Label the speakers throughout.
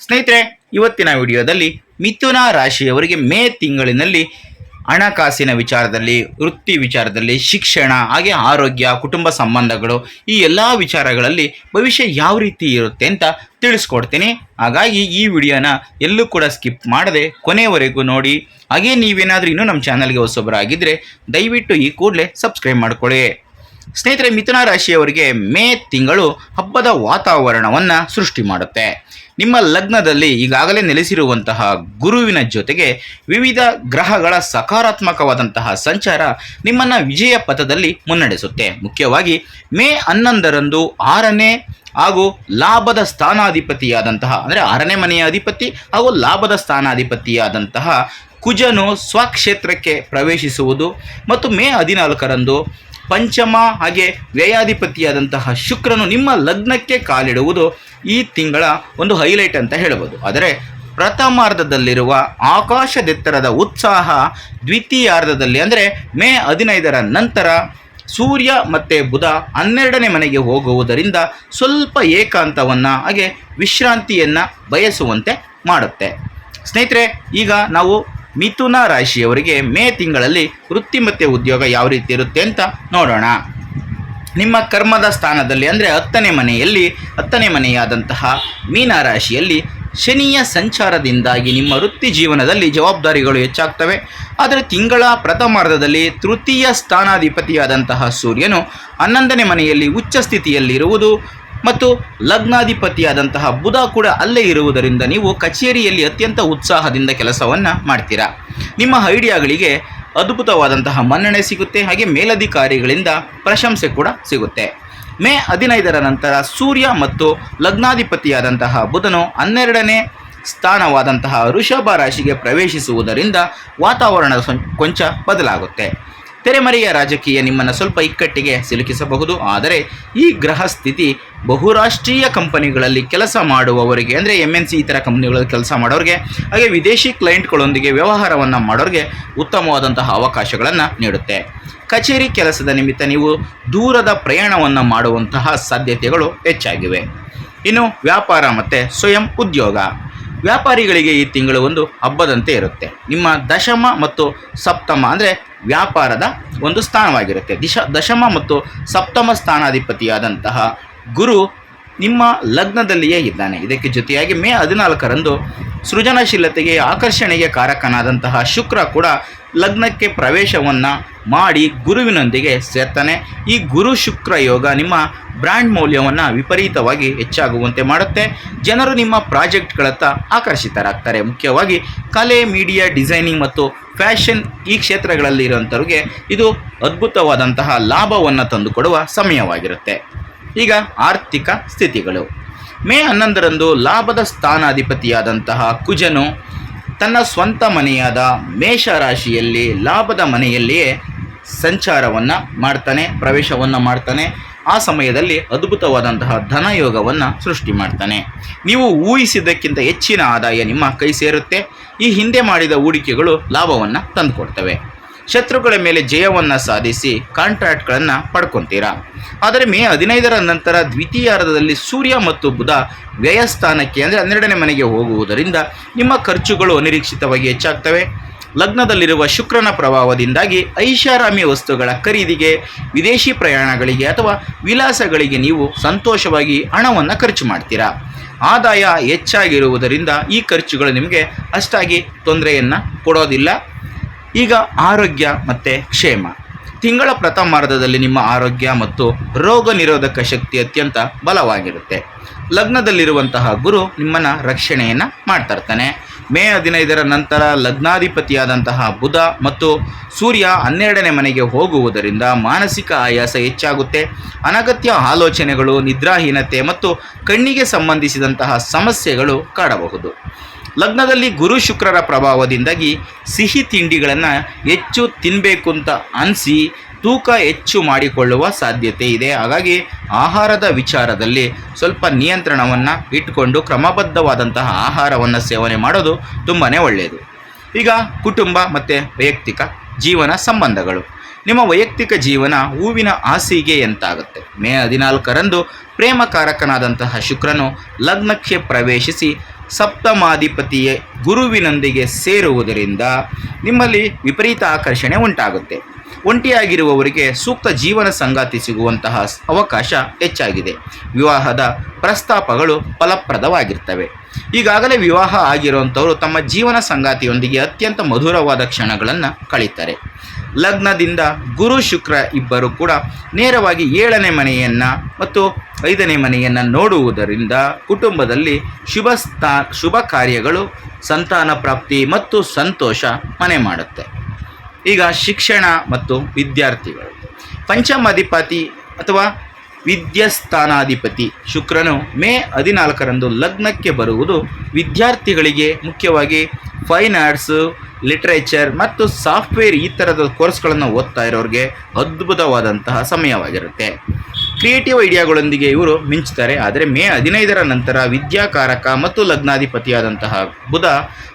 Speaker 1: ಸ್ನೇಹಿತರೆ, ಇವತ್ತಿನ ವಿಡಿಯೋದಲ್ಲಿ ಮಿಥುನ ರಾಶಿಯವರಿಗೆ ಮೇ ತಿಂಗಳಿನಲ್ಲಿ ಹಣಕಾಸಿನ ವಿಚಾರದಲ್ಲಿ, ವೃತ್ತಿ ವಿಚಾರದಲ್ಲಿ, ಶಿಕ್ಷಣ, ಹಾಗೆ ಆರೋಗ್ಯ, ಕುಟುಂಬ ಸಂಬಂಧಗಳು, ಈ ಎಲ್ಲ ವಿಚಾರಗಳಲ್ಲಿ ಭವಿಷ್ಯ ಯಾವ ರೀತಿ ಇರುತ್ತೆ ಅಂತ ತಿಳಿಸ್ಕೊಡ್ತೀನಿ. ಹಾಗಾಗಿ ಈ ವಿಡಿಯೋನ ಎಲ್ಲೂ ಕೂಡ ಸ್ಕಿಪ್ ಮಾಡದೆ ಕೊನೆಯವರೆಗೂ ನೋಡಿ. ಹಾಗೆ ನೀವೇನಾದರೂ ಇನ್ನೂ ನಮ್ಮ ಚಾನಲ್ಗೆ ಹೊಸಬರಾಗಿದ್ದರೆ ದಯವಿಟ್ಟು ಈ ಕೂಡಲೇ ಸಬ್ಸ್ಕ್ರೈಬ್ ಮಾಡ್ಕೊಳ್ಳಿ. ಸ್ನೇಹಿತರೆ, ಮಿಥುನ ರಾಶಿಯವರಿಗೆ ಮೇ ತಿಂಗಳು ಹಬ್ಬದ ವಾತಾವರಣವನ್ನು ಸೃಷ್ಟಿ ಮಾಡುತ್ತೆ. ನಿಮ್ಮ ಲಗ್ನದಲ್ಲಿ ಈಗಾಗಲೇ ನೆಲೆಸಿರುವಂತಹ ಗುರುವಿನ ಜೊತೆಗೆ ವಿವಿಧ ಗ್ರಹಗಳ ಸಕಾರಾತ್ಮಕವಾದಂತಹ ಸಂಚಾರ ನಿಮ್ಮನ್ನು ವಿಜಯ ಪಥದಲ್ಲಿ ಮುನ್ನಡೆಸುತ್ತೆ. ಮುಖ್ಯವಾಗಿ ಮೇ 11ರಂದು 6ನೇ ಹಾಗೂ ಲಾಭದ ಸ್ಥಾನಾಧಿಪತಿಯಾದಂತಹ, ಅಂದರೆ 6ನೇ ಮನೆಯ ಅಧಿಪತಿ ಹಾಗೂ ಲಾಭದ ಸ್ಥಾನಾಧಿಪತಿಯಾದಂತಹ ಕುಜನು ಸ್ವಕ್ಷೇತ್ರಕ್ಕೆ ಪ್ರವೇಶಿಸುವುದು ಮತ್ತು ಮೇ 14ರಂದು ಪಂಚಮ ಹಾಗೆ ವ್ಯಯಾಧಿಪತಿಯಾದಂತಹ ಶುಕ್ರನು ನಿಮ್ಮ ಲಗ್ನಕ್ಕೆ ಕಾಲಿಡುವುದು ಈ ತಿಂಗಳ ಒಂದು ಹೈಲೈಟ್ ಅಂತ ಹೇಳಬಹುದು. ಆದರೆ ಪ್ರಥಮಾರ್ಧದಲ್ಲಿರುವ ಆಕಾಶದೆತ್ತರದ ಉತ್ಸಾಹ ದ್ವಿತೀಯಾರ್ಧದಲ್ಲಿ, ಅಂದರೆ ಮೇ 15ರ ನಂತರ ಸೂರ್ಯ ಮತ್ತು ಬುಧ 12ನೇ ಮನೆಗೆ ಹೋಗುವುದರಿಂದ ಸ್ವಲ್ಪ ಏಕಾಂತವನ್ನು ಹಾಗೆ ವಿಶ್ರಾಂತಿಯನ್ನು ಬಯಸುವಂತೆ ಮಾಡುತ್ತೆ. ಸ್ನೇಹಿತರೆ, ಈಗ ನಾವು ಮಿಥುನ ರಾಶಿಯವರಿಗೆ ಮೇ ತಿಂಗಳಲ್ಲಿ ವೃತ್ತಿ ಮತ್ತು ಉದ್ಯೋಗ ಯಾವ ರೀತಿ ಇರುತ್ತೆ ಅಂತ ನೋಡೋಣ. ನಿಮ್ಮ ಕರ್ಮದ ಸ್ಥಾನದಲ್ಲಿ, ಅಂದರೆ 10ನೇ ಮನೆಯಾದಂತಹ ಮೀನ ರಾಶಿಯಲ್ಲಿ ಶನಿಯ ಸಂಚಾರದಿಂದಾಗಿ ನಿಮ್ಮ ವೃತ್ತಿ ಜೀವನದಲ್ಲಿ ಜವಾಬ್ದಾರಿಗಳು ಹೆಚ್ಚಾಗ್ತವೆ. ಆದರೆ ತಿಂಗಳ ಪ್ರಥಮಾರ್ಧದಲ್ಲಿ ತೃತೀಯ ಸ್ಥಾನಾಧಿಪತಿಯಾದಂತಹ ಸೂರ್ಯನು 11ನೇ ಮನೆಯಲ್ಲಿ ಉಚ್ಚ ಸ್ಥಿತಿಯಲ್ಲಿರುವುದು ಮತ್ತು ಲಗ್ನಾಧಿಪತಿಯಾದಂತಹ ಬುಧ ಕೂಡ ಅಲ್ಲೇ ಇರುವುದರಿಂದ ನೀವು ಕಚೇರಿಯಲ್ಲಿ ಅತ್ಯಂತ ಉತ್ಸಾಹದಿಂದ ಕೆಲಸವನ್ನು ಮಾಡ್ತೀರಾ. ನಿಮ್ಮ ಐಡಿಯಾಗಳಿಗೆ ಅದ್ಭುತವಾದಂತಹ ಮನ್ನಣೆ ಸಿಗುತ್ತೆ, ಹಾಗೆ ಮೇಲಧಿಕಾರಿಗಳಿಂದ ಪ್ರಶಂಸೆ ಕೂಡ ಸಿಗುತ್ತೆ. ಮೇ 15ರ ನಂತರ ಸೂರ್ಯ ಮತ್ತು ಲಗ್ನಾಧಿಪತಿಯಾದಂತಹ ಬುಧನು 12ನೇ ಸ್ಥಾನವಾದಂತಹ ವೃಷಭ ರಾಶಿಗೆ ಪ್ರವೇಶಿಸುವುದರಿಂದ ವಾತಾವರಣ ಕೊಂಚ ಬದಲಾಗುತ್ತೆ. ತೆರೆಮರೆಯ ರಾಜಕೀಯ ನಿಮ್ಮನ್ನು ಸ್ವಲ್ಪ ಇಕ್ಕಟ್ಟಿಗೆ ಸಿಲುಕಿಸಬಹುದು. ಆದರೆ ಈ ಗ್ರಹ ಸ್ಥಿತಿ ಬಹುರಾಷ್ಟ್ರೀಯ ಕಂಪನಿಗಳಲ್ಲಿ ಕೆಲಸ ಮಾಡುವವರಿಗೆ, ಅಂದರೆ MNC ಈ ಥರ ಕಂಪನಿಗಳಲ್ಲಿ ಕೆಲಸ ಮಾಡೋರಿಗೆ, ಹಾಗೆ ವಿದೇಶಿ ಕ್ಲೈಂಟ್ಗಳೊಂದಿಗೆ ವ್ಯವಹಾರವನ್ನು ಮಾಡೋರಿಗೆ ಉತ್ತಮವಾದಂತಹ ಅವಕಾಶಗಳನ್ನು ನೀಡುತ್ತೆ. ಕಚೇರಿ ಕೆಲಸದ ನಿಮಿತ್ತ ನೀವು ದೂರದ ಪ್ರಯಾಣವನ್ನು ಮಾಡುವಂತಹ ಸಾಧ್ಯತೆಗಳು ಹೆಚ್ಚಾಗಿವೆ. ಇನ್ನು ವ್ಯಾಪಾರ ಮತ್ತು ಸ್ವಯಂ ಉದ್ಯೋಗ, ವ್ಯಾಪಾರಿಗಳಿಗೆ ಈ ತಿಂಗಳು ಒಂದು ಹಬ್ಬದಂತೆ ಇರುತ್ತೆ. ನಿಮ್ಮ ದಶಮ ಮತ್ತು ಸಪ್ತಮ, ಅಂದರೆ ವ್ಯಾಪಾರದ ಒಂದು ಸ್ಥಾನವಾಗಿರುತ್ತೆ. ದಶಮ ಮತ್ತು ಸಪ್ತಮ ಸ್ಥಾನಾಧಿಪತಿಯಾದಂತಹ ಗುರು ನಿಮ್ಮ ಲಗ್ನದಲ್ಲಿಯೇ ಇದ್ದಾನೆ. ಇದಕ್ಕೆ ಜೊತೆಯಾಗಿ ಮೇ 14ರಂದು ಸೃಜನಶೀಲತೆಗೆ, ಆಕರ್ಷಣೆಗೆ ಕಾರಕನಾದಂತಹ ಶುಕ್ರ ಕೂಡ ಲಗ್ನಕ್ಕೆ ಪ್ರವೇಶವನ್ನು ಮಾಡಿ ಗುರುವಿನೊಂದಿಗೆ ಸೇರ್ತಾನೆ. ಈ ಗುರು ಶುಕ್ರ ಯೋಗ ನಿಮ್ಮ ಬ್ರ್ಯಾಂಡ್ ಮೌಲ್ಯವನ್ನು ವಿಪರೀತವಾಗಿ ಹೆಚ್ಚಾಗುವಂತೆ ಮಾಡುತ್ತೆ. ಜನರು ನಿಮ್ಮ ಪ್ರಾಜೆಕ್ಟ್ಗಳತ್ತ ಆಕರ್ಷಿತರಾಗ್ತಾರೆ. ಮುಖ್ಯವಾಗಿ ಕಲೆ, ಮೀಡಿಯಾ, ಡಿಸೈನಿಂಗ್ ಮತ್ತು ಫ್ಯಾಷನ್ ಈ ಕ್ಷೇತ್ರಗಳಲ್ಲಿರುವಂಥವ್ರಿಗೆ ಇದು ಅದ್ಭುತವಾದಂತಹ ಲಾಭವನ್ನು ತಂದುಕೊಡುವ ಸಮಯವಾಗಿರುತ್ತೆ. ಈಗ ಆರ್ಥಿಕ ಸ್ಥಿತಿಗಳು. ಮೇ 11ರಂದು ಲಾಭದ ಸ್ಥಾನಾಧಿಪತಿಯಾದಂತಹ ಕುಜನು ತನ್ನ ಸ್ವಂತ ಮನೆಯಾದ ಮೇಷ ರಾಶಿಯಲ್ಲಿ ಲಾಭದ ಮನೆಯಲ್ಲಿಯೇ ಸಂಚಾರವನ್ನು ಮಾಡ್ತಾನೆ, ಪ್ರವೇಶವನ್ನು ಮಾಡ್ತಾನೆ. ಆ ಸಮಯದಲ್ಲಿ ಅದ್ಭುತವಾದಂತಹ ಧನಯೋಗವನ್ನು ಸೃಷ್ಟಿ ಮಾಡ್ತಾನೆ. ನೀವು ಊಹಿಸಿದ್ದಕ್ಕಿಂತ ಹೆಚ್ಚಿನ ಆದಾಯ ನಿಮ್ಮ ಕೈ ಸೇರುತ್ತೆ. ಈ ಹಿಂದೆ ಮಾಡಿದ ಹೂಡಿಕೆಗಳು ಲಾಭವನ್ನು ತಂದುಕೊಡ್ತವೆ. ಶತ್ರುಗಳ ಮೇಲೆ ಜಯವನ್ನು ಸಾಧಿಸಿ ಕಾಂಟ್ರಾಕ್ಟ್ಗಳನ್ನು ಪಡ್ಕೊತೀರಾ. ಆದರೆ ಮೇ 15ರ ನಂತರ ದ್ವಿತೀಯಾರ್ಧದಲ್ಲಿ ಸೂರ್ಯ ಮತ್ತು ಬುಧ ವ್ಯಯಸ್ಥಾನಕ್ಕೆ, ಅಂದರೆ 12ನೇ ಮನೆಗೆ ಹೋಗುವುದರಿಂದ ನಿಮ್ಮ ಖರ್ಚುಗಳು ಅನಿರೀಕ್ಷಿತವಾಗಿ ಹೆಚ್ಚಾಗ್ತವೆ. ಲಗ್ನದಲ್ಲಿರುವ ಶುಕ್ರನ ಪ್ರಭಾವದಿಂದಾಗಿ ಐಷಾರಾಮಿ ವಸ್ತುಗಳ ಖರೀದಿಗೆ, ವಿದೇಶಿ ಪ್ರಯಾಣಗಳಿಗೆ ಅಥವಾ ವಿಲಾಸಗಳಿಗೆ ನೀವು ಸಂತೋಷವಾಗಿ ಹಣವನ್ನು ಖರ್ಚು ಮಾಡ್ತೀರಾ. ಆದಾಯ ಹೆಚ್ಚಾಗಿರುವುದರಿಂದ ಈ ಖರ್ಚುಗಳು ನಿಮಗೆ ಅಷ್ಟಾಗಿ ತೊಂದರೆಯನ್ನು ಕೊಡೋದಿಲ್ಲ. ಈಗ ಆರೋಗ್ಯ ಮತ್ತು ಕ್ಷೇಮ. ತಿಂಗಳ ಪ್ರಥಮಾರ್ಧದಲ್ಲಿ ನಿಮ್ಮ ಆರೋಗ್ಯ ಮತ್ತು ರೋಗ ನಿರೋಧಕ ಶಕ್ತಿ ಅತ್ಯಂತ ಬಲವಾಗಿರುತ್ತೆ. ಲಗ್ನದಲ್ಲಿರುವಂತಹ ಗುರು ನಿಮ್ಮನ್ನು ರಕ್ಷಣೆಯನ್ನು ಮಾಡ್ತಾರ್ತಾನೆ. ಮೇ 15ರ ನಂತರ ಲಗ್ನಾಧಿಪತಿಯಾದಂತಹ ಬುಧ ಮತ್ತು ಸೂರ್ಯ 12ನೇ ಮನೆಗೆ ಹೋಗುವುದರಿಂದ ಮಾನಸಿಕ ಆಯಾಸ ಹೆಚ್ಚಾಗುತ್ತೆ. ಅನಗತ್ಯ ಆಲೋಚನೆಗಳು, ನಿದ್ರಾಹೀನತೆ ಮತ್ತು ಕಣ್ಣಿಗೆ ಸಂಬಂಧಿಸಿದಂತಹ ಸಮಸ್ಯೆಗಳು ಕಾಡಬಹುದು. ಲಗ್ನದಲ್ಲಿ ಗುರು ಶುಕ್ರರ ಪ್ರಭಾವದಿಂದಾಗಿ ಸಿಹಿ ತಿಂಡಿಗಳನ್ನು ಹೆಚ್ಚು ತಿನ್ನಬೇಕು ಅಂತ ಅನಿಸಿ ತೂಕ ಹೆಚ್ಚು ಮಾಡಿಕೊಳ್ಳುವ ಸಾಧ್ಯತೆ ಇದೆ. ಹಾಗಾಗಿ ಆಹಾರದ ವಿಚಾರದಲ್ಲಿ ಸ್ವಲ್ಪ ನಿಯಂತ್ರಣವನ್ನು ಇಟ್ಟುಕೊಂಡು ಕ್ರಮಬದ್ಧವಾದಂತಹ ಆಹಾರವನ್ನು ಸೇವನೆ ಮಾಡೋದು ತುಂಬಾ ಒಳ್ಳೆಯದು. ಈಗ ಕುಟುಂಬ ಮತ್ತು ವೈಯಕ್ತಿಕ ಜೀವನ ಸಂಬಂಧಗಳು. ನಿಮ್ಮ ವೈಯಕ್ತಿಕ ಜೀವನ ಹೂವಿನ ಹಾಸಿಗೆಯಂತಾಗುತ್ತೆ. ಮೇ 14ರಂದು ಪ್ರೇಮಕಾರಕನಾದಂತಹ ಶುಕ್ರನು ಲಗ್ನಕ್ಕೆ ಪ್ರವೇಶಿಸಿ ಸಪ್ತಮಾಧಿಪತಿಯ ಗುರುವಿನೊಂದಿಗೆ ಸೇರುವುದರಿಂದ ನಿಮ್ಮಲ್ಲಿ ವಿಪರೀತ ಆಕರ್ಷಣೆ ಉಂಟಾಗುತ್ತೆ. ಒಂಟಿಯಾಗಿರುವವರಿಗೆ ಸೂಕ್ತ ಜೀವನ ಸಂಗಾತಿ ಸಿಗುವಂತಹ ಅವಕಾಶ ಹೆಚ್ಚಾಗಿದೆ. ವಿವಾಹದ ಪ್ರಸ್ತಾಪಗಳು ಫಲಪ್ರದವಾಗಿರ್ತವೆ. ಈಗಾಗಲೇ ವಿವಾಹ ಆಗಿರುವಂಥವರು ತಮ್ಮ ಜೀವನ ಸಂಗಾತಿಯೊಂದಿಗೆ ಅತ್ಯಂತ ಮಧುರವಾದ ಕ್ಷಣಗಳನ್ನು ಕಳೀತಾರೆ. ಲಗ್ನದಿಂದ ಗುರು ಶುಕ್ರ ಇಬ್ಬರು ಕೂಡ ನೇರವಾಗಿ 7ನೇ ಮನೆಯನ್ನು ಮತ್ತು 5ನೇ ಮನೆಯನ್ನು ನೋಡುವುದರಿಂದ ಕುಟುಂಬದಲ್ಲಿ ಶುಭ ಕಾರ್ಯಗಳು, ಸಂತಾನ ಪ್ರಾಪ್ತಿ ಮತ್ತು ಸಂತೋಷ ಮನೆ ಮಾಡುತ್ತೆ. ಈಗ ಶಿಕ್ಷಣ ಮತ್ತು ವಿದ್ಯಾರ್ಥಿಗಳು. ಪಂಚಮಾಧಿಪತಿ ಅಥವಾ ವಿದ್ಯಾಸ್ಥಾನಾಧಿಪತಿ ಶುಕ್ರನು ಮೇ 14ರಂದು ಲಗ್ನಕ್ಕೆ ಬರುವುದು ವಿದ್ಯಾರ್ಥಿಗಳಿಗೆ, ಮುಖ್ಯವಾಗಿ ಫೈನ್ ಆರ್ಟ್ಸು, ಲಿಟ್ರೇಚರ್ ಮತ್ತು ಸಾಫ್ಟ್ವೇರ್ ಈ ಥರದ ಕೋರ್ಸ್ಗಳನ್ನು ಓದ್ತಾ ಇರೋರಿಗೆ ಅದ್ಭುತವಾದಂತಹ ಸಮಯವಾಗಿರುತ್ತೆ. ಕ್ರಿಯೇಟಿವ್ ಐಡಿಯಾಗಳೊಂದಿಗೆ ಇವರು ಮಿಂಚ್ತಾರೆ. ಆದರೆ ಮೇ 15ರ ನಂತರ ವಿದ್ಯಾಕಾರಕ ಮತ್ತು ಲಗ್ನಾಧಿಪತಿಯಾದಂತಹ ಬುಧ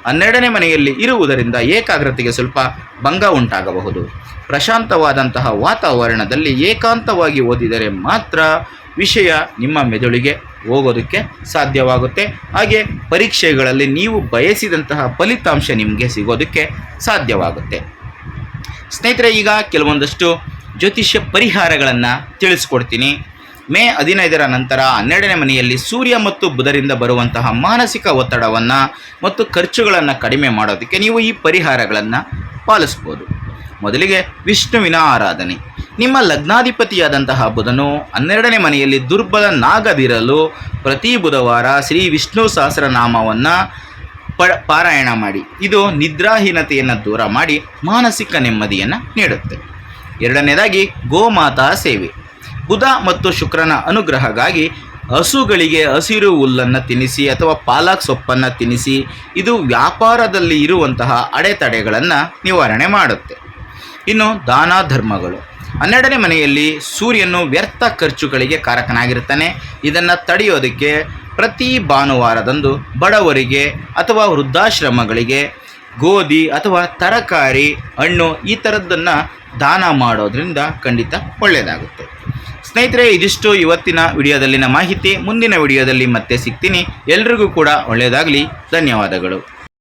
Speaker 1: 12ನೇ ಮನೆಯಲ್ಲಿ ಇರುವುದರಿಂದ ಏಕಾಗ್ರತೆಗೆ ಸ್ವಲ್ಪ ಭಂಗ ಉಂಟಾಗಬಹುದು. ಪ್ರಶಾಂತವಾದಂತಹ ವಾತಾವರಣದಲ್ಲಿ ಏಕಾಂತವಾಗಿ ಓದಿದರೆ ಮಾತ್ರ ವಿಷಯ ನಿಮ್ಮ ಮೆದುಳಿಗೆ ಹೋಗೋದಕ್ಕೆ ಸಾಧ್ಯವಾಗುತ್ತೆ. ಹಾಗೆ ಪರೀಕ್ಷೆಗಳಲ್ಲಿ ನೀವು ಬಯಸಿದಂತಹ ಫಲಿತಾಂಶ ನಿಮಗೆ ಸಿಗೋದಕ್ಕೆ ಸಾಧ್ಯವಾಗುತ್ತೆ. ಸ್ನೇಹಿತರೆ, ಈಗ ಕೆಲವೊಂದಷ್ಟು ಜ್ಯೋತಿಷ್ಯ ಪರಿಹಾರಗಳನ್ನು ತಿಳಿಸ್ಕೊಡ್ತೀನಿ. ಮೇ 15ರ ನಂತರ 12ನೇ ಮನೆಯಲ್ಲಿ ಸೂರ್ಯ ಮತ್ತು ಬುಧರಿಂದ ಬರುವಂತಹ ಮಾನಸಿಕ ಒತ್ತಡವನ್ನು ಮತ್ತು ಖರ್ಚುಗಳನ್ನು ಕಡಿಮೆ ಮಾಡೋದಕ್ಕೆ ನೀವು ಈ ಪರಿಹಾರಗಳನ್ನು ಪಾಲಿಸ್ಬೋದು. ಮೊದಲಿಗೆ ವಿಷ್ಣುವಿನ ಆರಾಧನೆ. ನಿಮ್ಮ ಲಗ್ನಾಧಿಪತಿಯಾದಂತಹ ಬುಧನು 12ನೇ ಮನೆಯಲ್ಲಿ ದುರ್ಬಲನಾಗದಿರಲು ಪ್ರತಿ ಬುಧವಾರ ಶ್ರೀ ವಿಷ್ಣು ಸಹಸ್ರನಾಮವನ್ನು ಪಾರಾಯಣ ಮಾಡಿ. ಇದು ನಿದ್ರಾಹೀನತೆಯನ್ನು ದೂರ ಮಾಡಿ ಮಾನಸಿಕ ನೆಮ್ಮದಿಯನ್ನು ನೀಡುತ್ತೆ. ಎರಡನೇದಾಗಿ ಗೋಮಾತಾ ಸೇವೆ. ಬುಧ ಮತ್ತು ಶುಕ್ರನ ಅನುಗ್ರಹಕ್ಕಾಗಿ ಹಸುಗಳಿಗೆ ಹಸಿರು ಹುಲ್ಲನ್ನು ತಿನ್ನಿಸಿ ಅಥವಾ ಪಾಲಕ್ ಸೊಪ್ಪನ್ನು ತಿನ್ನಿಸಿ. ಇದು ವ್ಯಾಪಾರದಲ್ಲಿ ಇರುವಂತಹ ಅಡೆತಡೆಗಳನ್ನು ನಿವಾರಣೆ ಮಾಡುತ್ತೆ. ಇನ್ನು ದಾನ ಧರ್ಮಗಳು. 12ನೇ ಮನೆಯಲ್ಲಿ ಸೂರ್ಯನು ವ್ಯರ್ಥ ಖರ್ಚುಗಳಿಗೆ ಕಾರಕನಾಗಿರ್ತಾನೆ. ಇದನ್ನು ತಡೆಯೋದಕ್ಕೆ ಪ್ರತಿ ಭಾನುವಾರದಂದು ಬಡವರಿಗೆ ಅಥವಾ ವೃದ್ಧಾಶ್ರಮಗಳಿಗೆ ಗೋಧಿ ಅಥವಾ ತರಕಾರಿ, ಹಣ್ಣು ಈ ಥರದ್ದನ್ನು ದಾನ ಮಾಡೋದ್ರಿಂದ ಖಂಡಿತ ಒಳ್ಳೆಯದಾಗುತ್ತೆ. ಸ್ನೇಹಿತರೆ, ಇದಿಷ್ಟು ಇವತ್ತಿನ ವಿಡಿಯೋದಲ್ಲಿನ ಮಾಹಿತಿ. ಮುಂದಿನ ವಿಡಿಯೋದಲ್ಲಿ ಮತ್ತೆ ಸಿಗ್ತೀನಿ. ಎಲ್ರಿಗೂ ಕೂಡ ಒಳ್ಳೆಯದಾಗಲಿ. ಧನ್ಯವಾದಗಳು.